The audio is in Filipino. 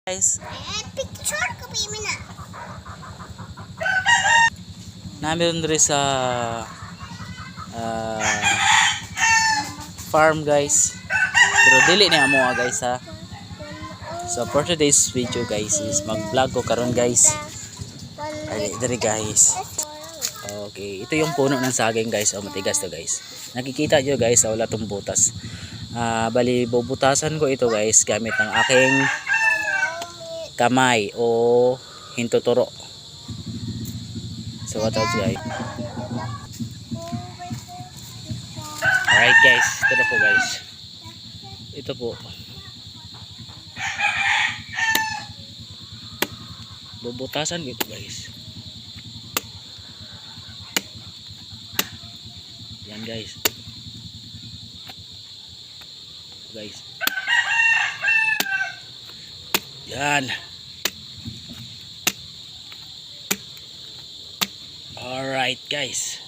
Guys, Picture ko pa yun na. namin rin sa ah, farm guys. Pero dili ni amo guys ha. So for today's video guys is mag-vlog ko karon guys. Ay diri guys. Okay, ito yung puno ng saging guys. O matigas to guys. Nakikita nyo guys, wala tong butas. Bali bubutasan ko ito guys gamit ng aking kamay o hintuturo. So what else guys? Alright guys, ito na po guys. Ito po. Bubutasan dito guys. Yan guys. Guys. Yan. Alright guys.